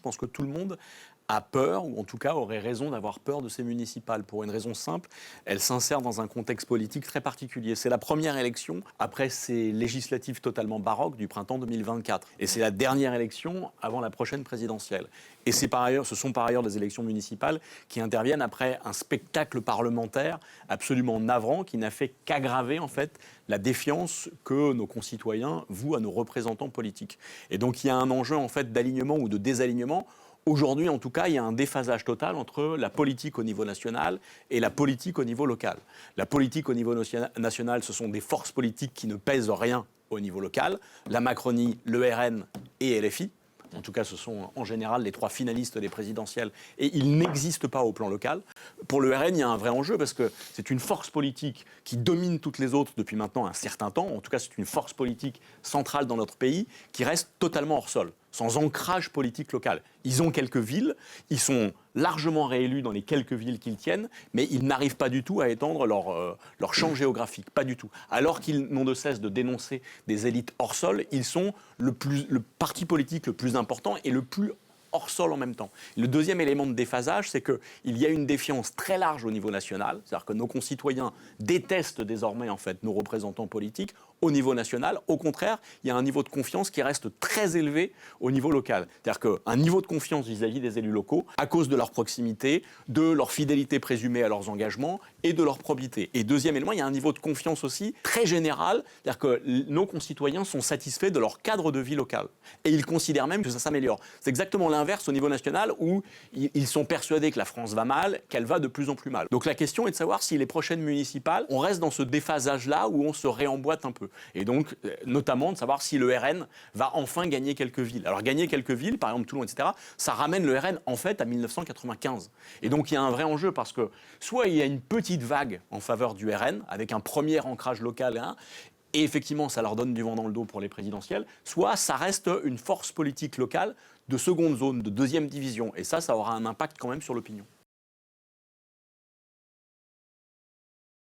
pense que tout le monde a peur, ou en tout cas aurait raison d'avoir peur de ces municipales, pour une raison simple, elles s'insèrent dans un contexte politique très particulier. C'est la première élection après ces législatives totalement baroques du printemps 2024. Et c'est la dernière élection avant la prochaine présidentielle. Et ce sont par ailleurs des élections municipales qui interviennent après un spectacle parlementaire absolument navrant qui n'a fait qu'aggraver en fait la défiance que nos concitoyens vouent à nos représentants politiques. Et donc il y a un enjeu en fait d'alignement ou de désalignement. Aujourd'hui, en tout cas, il y a un déphasage total entre la politique au niveau national et la politique au niveau local. La politique au niveau national, ce sont des forces politiques qui ne pèsent rien au niveau local. La Macronie, le RN et LFI. En tout cas, ce sont en général les trois finalistes des présidentielles et ils n'existent pas au plan local. Pour le RN, il y a un vrai enjeu parce que c'est une force politique qui domine toutes les autres depuis maintenant un certain temps. En tout cas, c'est une force politique centrale dans notre pays qui reste totalement hors sol, sans ancrage politique local. Ils ont quelques villes, ils sont largement réélus dans les quelques villes qu'ils tiennent, mais ils n'arrivent pas du tout à étendre leur champ géographique, pas du tout. Alors qu'ils n'ont de cesse de dénoncer des élites hors sol, ils sont le parti politique le plus important et le plus hors sol en même temps. Le deuxième élément de déphasage, c'est qu'il y a une défiance très large au niveau national, c'est-à-dire que nos concitoyens détestent désormais en fait nos représentants politiques au niveau national. Au contraire, il y a un niveau de confiance qui reste très élevé au niveau local. C'est-à-dire qu'un niveau de confiance vis-à-vis des élus locaux à cause de leur proximité, de leur fidélité présumée à leurs engagements et de leur probité. Et deuxième élément, il y a un niveau de confiance aussi très général, c'est-à-dire que nos concitoyens sont satisfaits de leur cadre de vie local. Et ils considèrent même que ça s'améliore. C'est exactement l'inverse au niveau national où ils sont persuadés que la France va mal, qu'elle va de plus en plus mal. Donc la question est de savoir si les prochaines municipales, on reste dans ce déphasage-là où on se réemboîte un peu. Et donc, notamment, de savoir si le RN va enfin gagner quelques villes. Alors, gagner quelques villes, par exemple Toulon, etc., ça ramène le RN, en fait, à 1995. Et donc, il y a un vrai enjeu parce que soit il y a une petite vague en faveur du RN, avec un premier ancrage local, hein, et effectivement, ça leur donne du vent dans le dos pour les présidentielles, soit ça reste une force politique locale de seconde zone, de deuxième division. Et ça aura un impact quand même sur l'opinion.